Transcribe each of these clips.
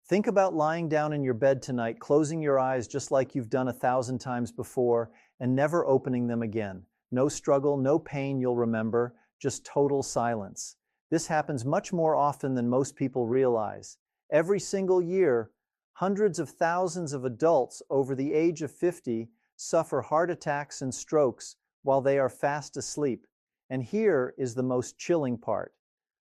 Think about lying down in your bed tonight, closing your eyes just like you've done 1,000 times before, and never opening them again. No struggle, no pain you'll remember, just total silence. This happens much more often than most people realize. Every single year, hundreds of thousands of adults over the age of 50 suffer heart attacks and strokes while they are fast asleep. And here is the most chilling part.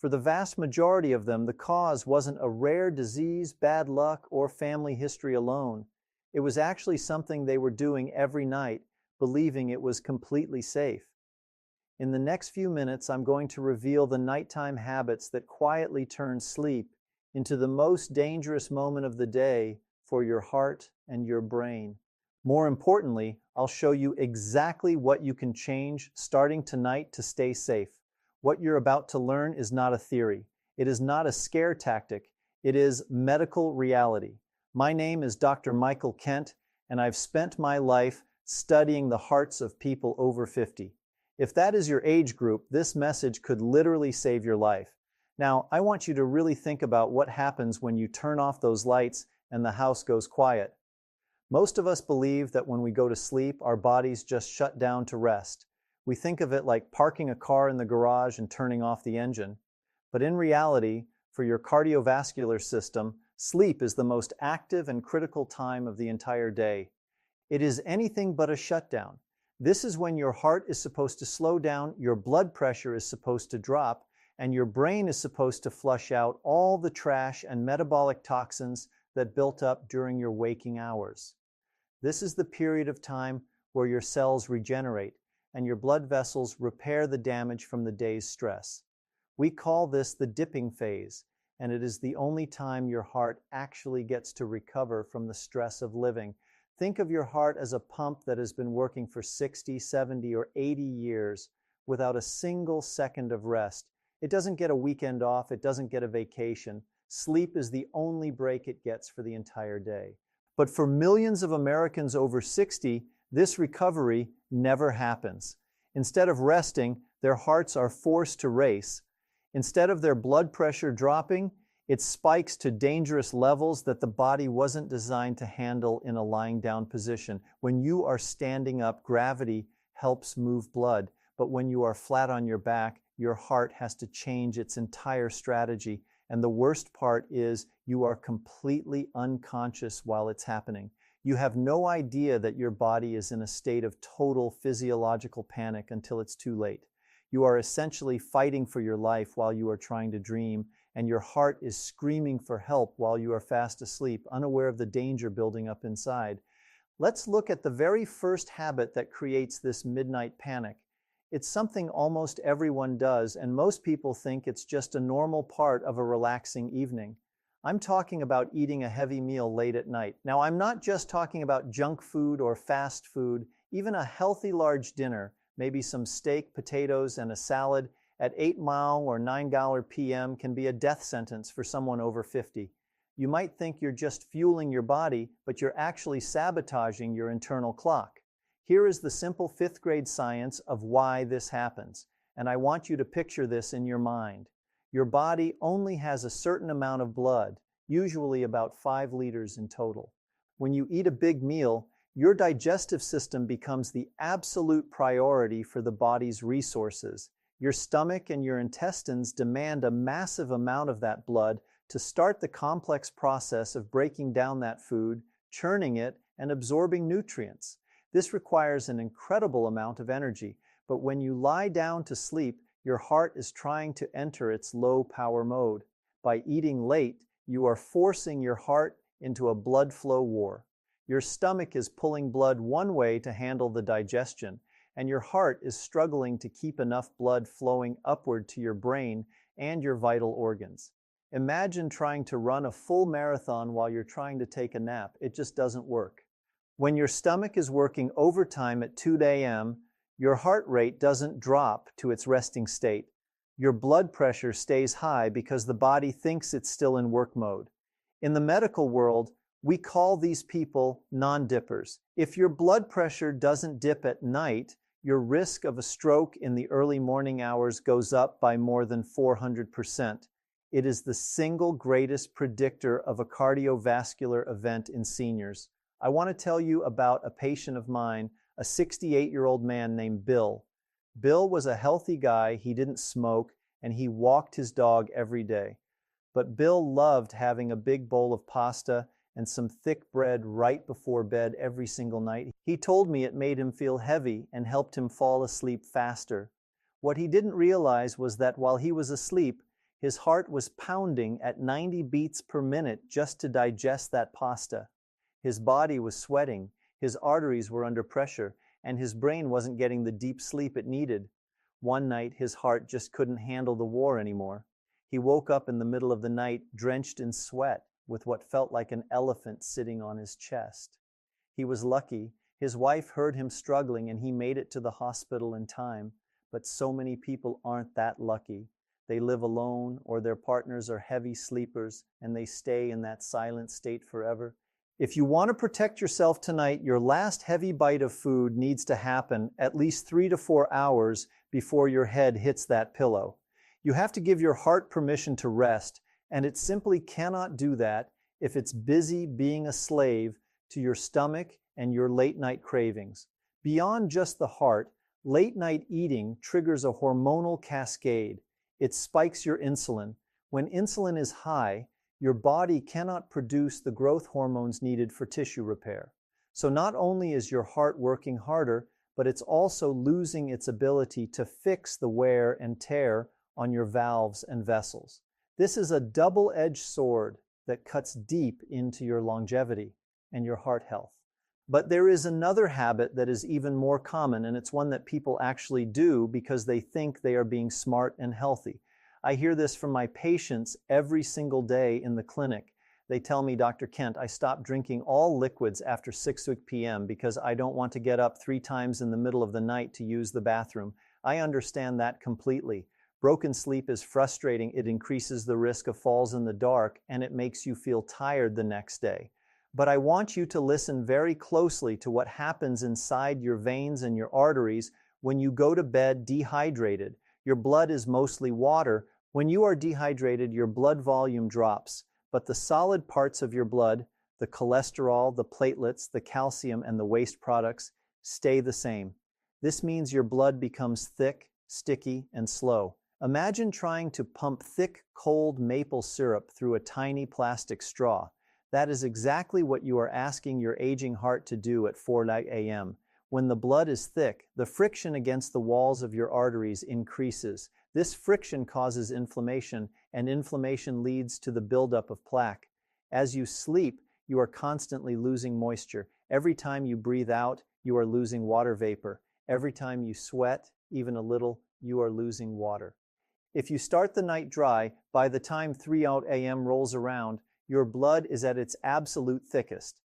For the vast majority of them, the cause wasn't a rare disease, bad luck, or family history alone. It was actually something they were doing every night, believing it was completely safe. In the next few minutes, I'm going to reveal the nighttime habits that quietly turn sleep into the most dangerous moment of the day for your heart and your brain. More importantly, I'll show you exactly what you can change starting tonight to stay safe. What you're about to learn is not a theory. It is not a scare tactic. It is medical reality. My name is Dr. Michael Kent, and I've spent my life studying the hearts of people over 50. If that is your age group, this message could literally save your life. Now, I want you to really think about what happens when you turn off those lights and the house goes quiet. Most of us believe that when we go to sleep, our bodies just shut down to rest. We think of it like parking a car in the garage and turning off the engine. But in reality, for your cardiovascular system, sleep is the most active and critical time of the entire day. It is anything but a shutdown. This is when your heart is supposed to slow down, your blood pressure is supposed to drop, and your brain is supposed to flush out all the trash and metabolic toxins that built up during your waking hours. This is the period of time where your cells regenerate and your blood vessels repair the damage from the day's stress. We call this the dipping phase, and it is the only time your heart actually gets to recover from the stress of living. Think of your heart as a pump that has been working for 60, 70, or 80 years without a single second of rest. It doesn't get a weekend off, it doesn't get a vacation. Sleep is the only break it gets for the entire day. But for millions of Americans over 60, this recovery never happens. Instead of resting, their hearts are forced to race. Instead of their blood pressure dropping, it spikes to dangerous levels that the body wasn't designed to handle in a lying down position. When you are standing up, gravity helps move blood. But when you are flat on your back, your heart has to change its entire strategy. And the worst part is you are completely unconscious while it's happening. You have no idea that your body is in a state of total physiological panic until it's too late. You are essentially fighting for your life while you are trying to dream, and your heart is screaming for help while you are fast asleep, unaware of the danger building up inside. Let's look at the very first habit that creates this midnight panic. It's something almost everyone does, and most people think it's just a normal part of a relaxing evening. I'm talking about eating a heavy meal late at night. Now, I'm not just talking about junk food or fast food. Even a healthy large dinner, maybe some steak, potatoes, and a salad at 8 mile or 9 p.m. can be a death sentence for someone over 50. You might think you're just fueling your body, but you're actually sabotaging your internal clock. Here is the simple 5th grade science of why this happens, and I want you to picture this in your mind. Your body only has a certain amount of blood, usually about 5 liters in total. When you eat a big meal, your digestive system becomes the absolute priority for the body's resources. Your stomach and your intestines demand a massive amount of that blood to start the complex process of breaking down that food, churning it, and absorbing nutrients. This requires an incredible amount of energy, but when you lie down to sleep, your heart is trying to enter its low power mode. By eating late, you are forcing your heart into a blood flow war. Your stomach is pulling blood one way to handle the digestion, and your heart is struggling to keep enough blood flowing upward to your brain and your vital organs. Imagine trying to run a full marathon while you're trying to take a nap. It just doesn't work. When your stomach is working overtime at 2 a.m., your heart rate doesn't drop to its resting state. Your blood pressure stays high because the body thinks it's still in work mode. In the medical world, we call these people non-dippers. If your blood pressure doesn't dip at night, your risk of a stroke in the early morning hours goes up by more than 400%. It is the single greatest predictor of a cardiovascular event in seniors. I want to tell you about a patient of mine, a 68-year-old man named Bill. Bill was a healthy guy, he didn't smoke, and he walked his dog every day. But Bill loved having a big bowl of pasta and some thick bread right before bed every single night. He told me it made him feel heavy and helped him fall asleep faster. What he didn't realize was that while he was asleep, his heart was pounding at 90 beats per minute just to digest that pasta. His body was sweating, his arteries were under pressure, and his brain wasn't getting the deep sleep it needed. One night, his heart just couldn't handle the war anymore. He woke up in the middle of the night, drenched in sweat, with what felt like an elephant sitting on his chest. He was lucky. His wife heard him struggling and he made it to the hospital in time. But so many people aren't that lucky. They live alone, or their partners are heavy sleepers, and they stay in that silent state forever. If you want to protect yourself tonight, your last heavy bite of food needs to happen at least 3 to 4 hours before your head hits that pillow. You have to give your heart permission to rest, and it simply cannot do that if it's busy being a slave to your stomach and your late-night cravings. Beyond just the heart, late-night eating triggers a hormonal cascade. It spikes your insulin. When insulin is high, your body cannot produce the growth hormones needed for tissue repair. So not only is your heart working harder, but it's also losing its ability to fix the wear and tear on your valves and vessels. This is a double-edged sword that cuts deep into your longevity and your heart health. But there is another habit that is even more common, and it's one that people actually do because they think they are being smart and healthy. I hear this from my patients every single day in the clinic. They tell me, Dr. Kent, I stopped drinking all liquids after 6 p.m. because I don't want to get up 3 times in the middle of the night to use the bathroom. I understand that completely. Broken sleep is frustrating. It increases the risk of falls in the dark, and it makes you feel tired the next day. But I want you to listen very closely to what happens inside your veins and your arteries when you go to bed dehydrated. Your blood is mostly water. When you are dehydrated, your blood volume drops, but the solid parts of your blood, the cholesterol, the platelets, the calcium, and the waste products, stay the same. This means your blood becomes thick, sticky, and slow. Imagine trying to pump thick, cold maple syrup through a tiny plastic straw. That is exactly what you are asking your aging heart to do at 4 a.m. When the blood is thick, the friction against the walls of your arteries increases. This friction causes inflammation, and inflammation leads to the buildup of plaque. As you sleep, you are constantly losing moisture. Every time you breathe out, you are losing water vapor. Every time you sweat, even a little, you are losing water. If you start the night dry, by the time 3 a.m. rolls around, your blood is at its absolute thickest.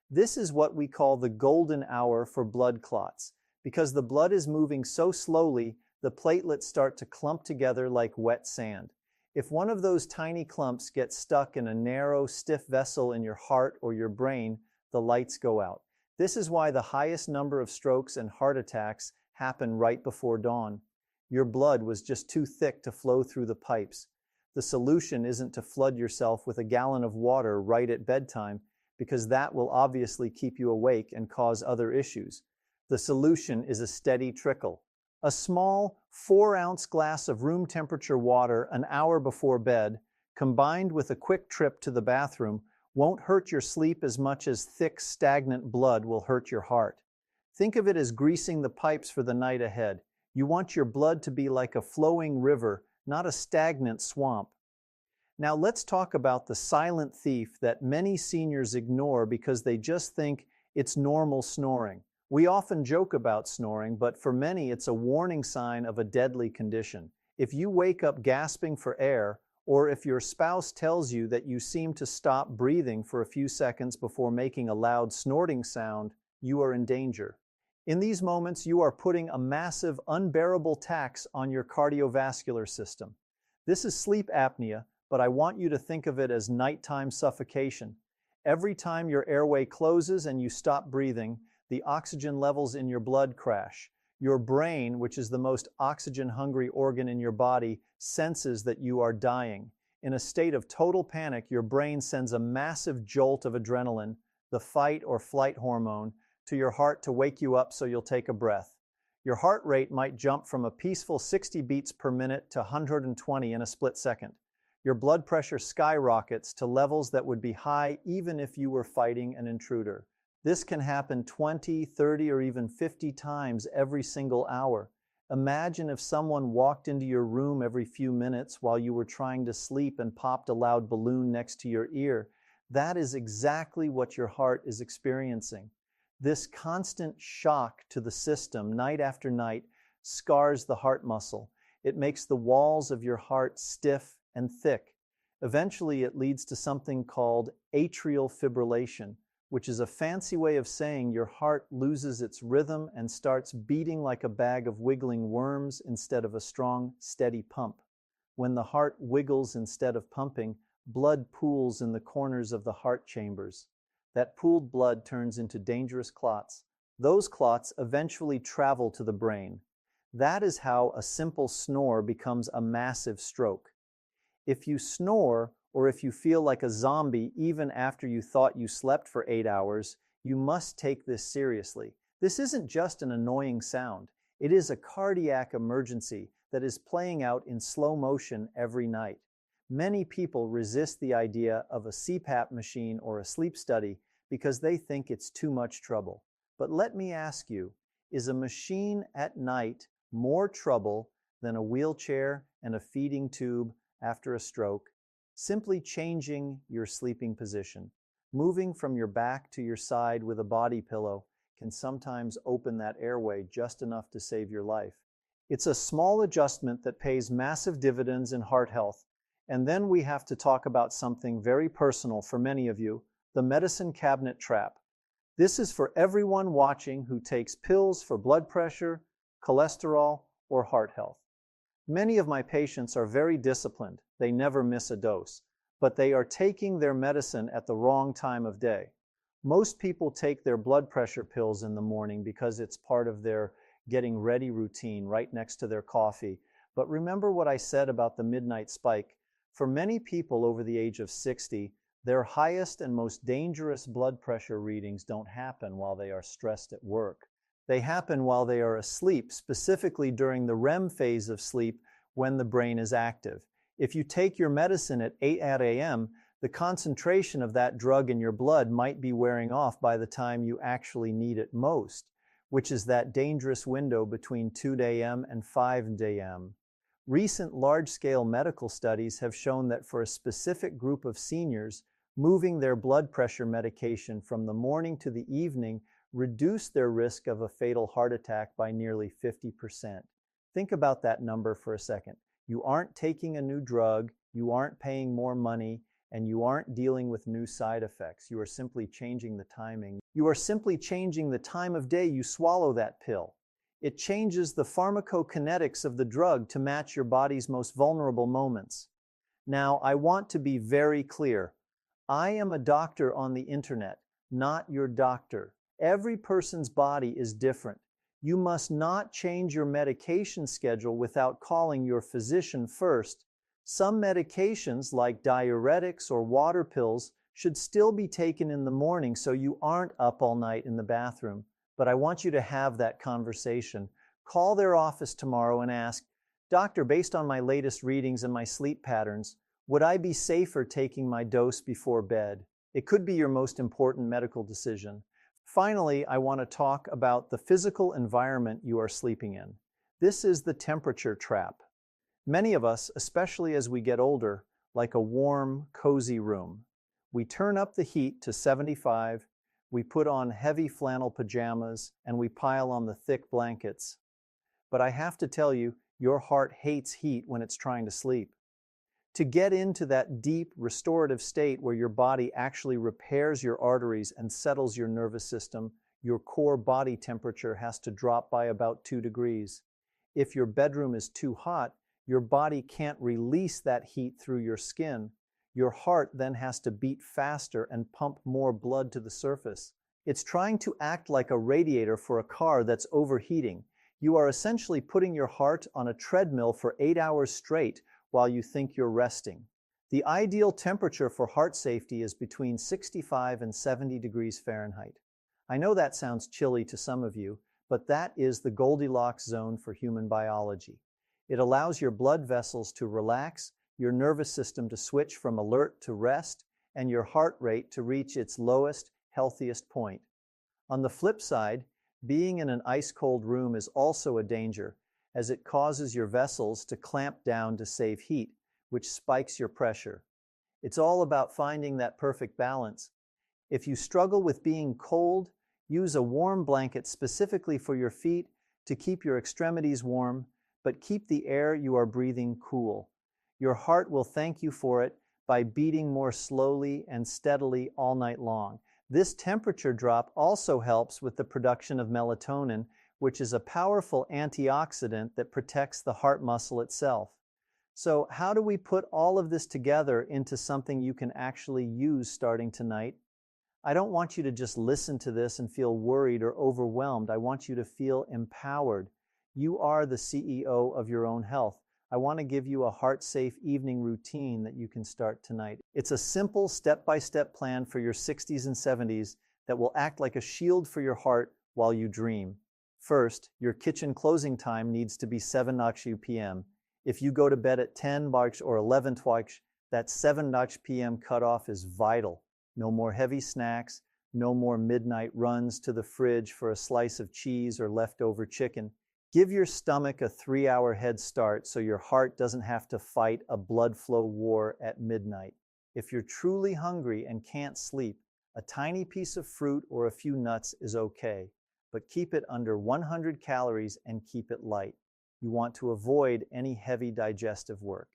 This is what we call the golden hour for blood clots. Because the blood is moving so slowly, the platelets start to clump together like wet sand. If one of those tiny clumps gets stuck in a narrow, stiff vessel in your heart or your brain, the lights go out. This is why the highest number of strokes and heart attacks happen right before dawn. Your blood was just too thick to flow through the pipes. The solution isn't to flood yourself with a gallon of water right at bedtime, because that will obviously keep you awake and cause other issues. The solution is a steady trickle. A small 4-ounce glass of room temperature water an hour before bed, combined with a quick trip to the bathroom, won't hurt your sleep as much as thick, stagnant blood will hurt your heart. Think of it as greasing the pipes for the night ahead. You want your blood to be like a flowing river, not a stagnant swamp. Now let's talk about the silent thief that many seniors ignore because they just think it's normal snoring. We often joke about snoring, but for many it's a warning sign of a deadly condition. If you wake up gasping for air, or if your spouse tells you that you seem to stop breathing for a few seconds before making a loud snorting sound, you are in danger. In these moments, you are putting a massive, unbearable tax on your cardiovascular system. This is sleep apnea, but I want you to think of it as nighttime suffocation. Every time your airway closes and you stop breathing, the oxygen levels in your blood crash. Your brain, which is the most oxygen-hungry organ in your body, senses that you are dying. In a state of total panic, your brain sends a massive jolt of adrenaline, the fight or flight hormone, to your heart to wake you up so you'll take a breath. Your heart rate might jump from a peaceful 60 beats per minute to 120 in a split second. Your blood pressure skyrockets to levels that would be high even if you were fighting an intruder. This can happen 20, 30, or even 50 times every single hour. Imagine if someone walked into your room every few minutes while you were trying to sleep and popped a loud balloon next to your ear. That is exactly what your heart is experiencing. This constant shock to the system night after night scars the heart muscle. It makes the walls of your heart stiff and thick. Eventually, it leads to something called atrial fibrillation, which is a fancy way of saying your heart loses its rhythm and starts beating like a bag of wiggling worms instead of a strong, steady pump. When the heart wiggles instead of pumping, blood pools in the corners of the heart chambers. That pooled blood turns into dangerous clots. Those clots eventually travel to the brain. That is how a simple snore becomes a massive stroke. If you snore, or if you feel like a zombie even after you thought you slept for 8 hours, you must take this seriously. This isn't just an annoying sound. It is a cardiac emergency that is playing out in slow motion every night. Many people resist the idea of a CPAP machine or a sleep study because they think it's too much trouble. But let me ask you, is a machine at night more trouble than a wheelchair and a feeding tube after a stroke? Simply changing your sleeping position, moving from your back to your side with a body pillow, can sometimes open that airway just enough to save your life. It's a small adjustment that pays massive dividends in heart health. And then we have to talk about something very personal for many of you, the medicine cabinet trap. This is for everyone watching who takes pills for blood pressure, cholesterol, or heart health. Many of my patients are very disciplined. They never miss a dose, but they are taking their medicine at the wrong time of day. Most people take their blood pressure pills in the morning because it's part of their getting ready routine right next to their coffee. But remember what I said about the midnight spike. For many people over the age of 60, their highest and most dangerous blood pressure readings don't happen while they are stressed at work. They happen while they are asleep, specifically during the REM phase of sleep when the brain is active. If you take your medicine at 8 a.m., the concentration of that drug in your blood might be wearing off by the time you actually need it most, which is that dangerous window between 2 a.m. and 5 a.m. Recent large-scale medical studies have shown that for a specific group of seniors, moving their blood pressure medication from the morning to the evening reduced their risk of a fatal heart attack by nearly 50%. Think about that number for a second. You aren't taking a new drug, you aren't paying more money, and you aren't dealing with new side effects. You are simply changing the timing. You are simply changing the time of day you swallow that pill. It changes the pharmacokinetics of the drug to match your body's most vulnerable moments. Now, I want to be very clear. I am a doctor on the internet, not your doctor. Every person's body is different. You must not change your medication schedule without calling your physician first. Some medications, like diuretics or water pills, should still be taken in the morning so you aren't up all night in the bathroom. But I want you to have that conversation. Call their office tomorrow and ask, "Doctor, based on my latest readings and my sleep patterns, would I be safer taking my dose before bed?" It could be your most important medical decision. Finally, I want to talk about the physical environment you are sleeping in. This is the temperature trap. Many of us, especially as we get older, like a warm, cozy room. We turn up the heat to 75, we put on heavy flannel pajamas, and we pile on the thick blankets. But I have to tell you, your heart hates heat when it's trying to sleep. To get into that deep, restorative state where your body actually repairs your arteries and settles your nervous system, your core body temperature has to drop by about 2 degrees. If your bedroom is too hot, your body can't release that heat through your skin. Your heart then has to beat faster and pump more blood to the surface. It's trying to act like a radiator for a car that's overheating. You are essentially putting your heart on a treadmill for 8 hours straight while you think you're resting. The ideal temperature for heart safety is between 65 and 70 degrees Fahrenheit. I know that sounds chilly to some of you, but that is the Goldilocks zone for human biology. It allows your blood vessels to relax, your nervous system to switch from alert to rest, and your heart rate to reach its lowest, healthiest point. On the flip side, being in an ice-cold room is also a danger, as it causes your vessels to clamp down to save heat, which spikes your pressure. It's all about finding that perfect balance. If you struggle with being cold, use a warm blanket specifically for your feet to keep your extremities warm, but keep the air you are breathing cool. Your heart will thank you for it by beating more slowly and steadily all night long. This temperature drop also helps with the production of melatonin, which is a powerful antioxidant that protects the heart muscle itself. So, how do we put all of this together into something you can actually use starting tonight? I don't want you to just listen to this and feel worried or overwhelmed. I want you to feel empowered. You are the CEO of your own health. I want to give you a heart-safe evening routine that you can start tonight. It's a simple step-by-step plan for your 60s and 70s that will act like a shield for your heart while you dream. First, your kitchen closing time needs to be 7 p.m. If you go to bed at 10 or 11, that 7 p.m. cutoff is vital. No more heavy snacks, no more midnight runs to the fridge for a slice of cheese or leftover chicken. Give your stomach a 3-hour head start so your heart doesn't have to fight a blood flow war at midnight. If you're truly hungry and can't sleep, a tiny piece of fruit or a few nuts is okay, but keep it under 100 calories and keep it light. You want to avoid any heavy digestive work.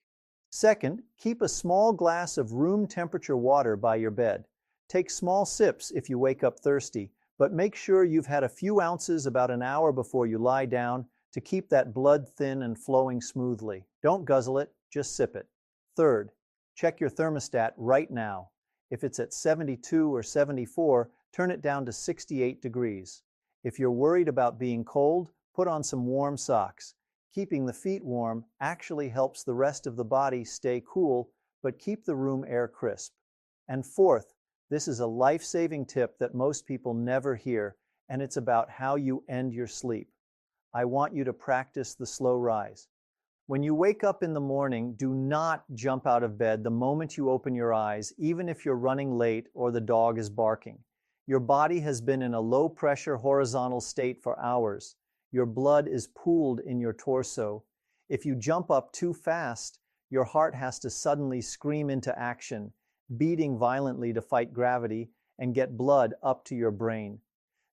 Second, keep a small glass of room temperature water by your bed. Take small sips if you wake up thirsty, but make sure you've had a few ounces about an hour before you lie down to keep that blood thin and flowing smoothly. Don't guzzle it, just sip it. Third, check your thermostat right now. If it's at 72 or 74, turn it down to 68 degrees. If you're worried about being cold, put on some warm socks. Keeping the feet warm actually helps the rest of the body stay cool, but keep the room air crisp. And fourth, this is a life-saving tip that most people never hear, and it's about how you end your sleep. I want you to practice the slow rise. When you wake up in the morning, do not jump out of bed the moment you open your eyes, even if you're running late or the dog is barking. Your body has been in a low-pressure horizontal state for hours. Your blood is pooled in your torso. If you jump up too fast, your heart has to suddenly scream into action, beating violently to fight gravity and get blood up to your brain.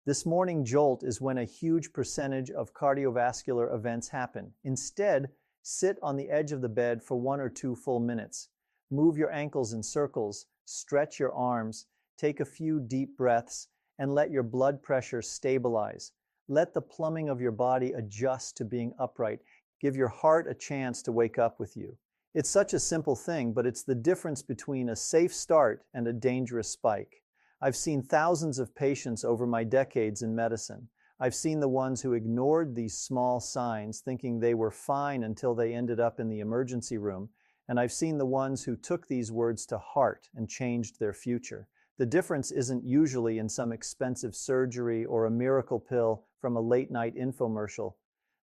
This morning jolt is when a huge percentage of cardiovascular events happen. Instead, sit on the edge of the bed for 1 or 2 full minutes. Move your ankles in circles, stretch your arms, take a few deep breaths, and let your blood pressure stabilize. Let the plumbing of your body adjust to being upright. Give your heart a chance to wake up with you. It's such a simple thing, but it's the difference between a safe start and a dangerous spike. I've seen thousands of patients over my decades in medicine. I've seen the ones who ignored these small signs, thinking they were fine until they ended up in the emergency room. And I've seen the ones who took these words to heart and changed their future. The difference isn't usually in some expensive surgery or a miracle pill from a late-night infomercial.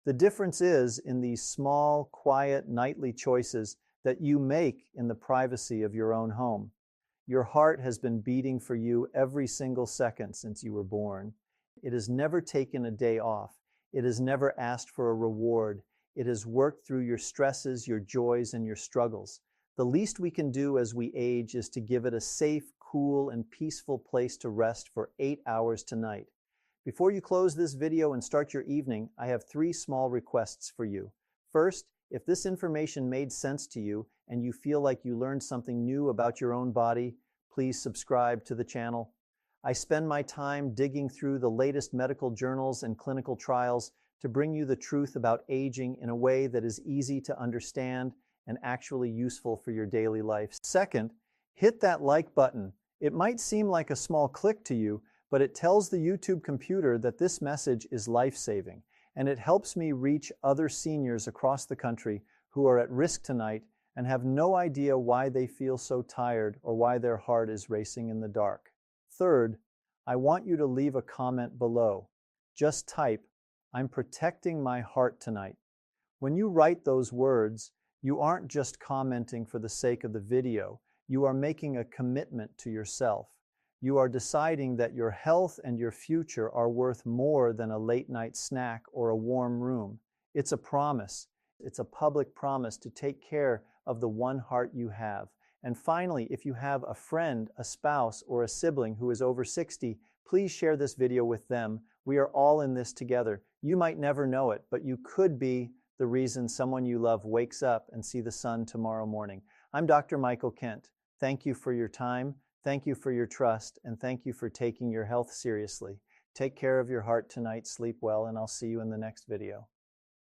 The difference is in these small, quiet, nightly choices that you make in the privacy of your own home. Your heart has been beating for you every single second since you were born. It has never taken a day off. It has never asked for a reward. It has worked through your stresses, your joys, and your struggles. The least we can do as we age is to give it a safe, cool, and peaceful place to rest for 8 hours tonight. Before you close this video and start your evening, I have 3 small requests for you. First, if this information made sense to you and you feel like you learned something new about your own body, please subscribe to the channel. I spend my time digging through the latest medical journals and clinical trials to bring you the truth about aging in a way that is easy to understand and actually useful for your daily life. Second, hit that like button. It might seem like a small click to you, but it tells the YouTube computer that this message is life-saving, and it helps me reach other seniors across the country who are at risk tonight and have no idea why they feel so tired or why their heart is racing in the dark. Third, I want you to leave a comment below. Just type, "I'm protecting my heart tonight." When you write those words, you aren't just commenting for the sake of the video. You are making a commitment to yourself. You are deciding that your health and your future are worth more than a late-night snack or a warm room. It's a promise. It's a public promise to take care of the one heart you have. And finally, if you have a friend, a spouse, or a sibling who is over 60, please share this video with them. We are all in this together. You might never know it, but you could be the reason someone you love wakes up and see the sun tomorrow morning. I'm Dr. Michael Kent. Thank you for your time, thank you for your trust, and thank you for taking your health seriously. Take care of your heart tonight, sleep well, and I'll see you in the next video.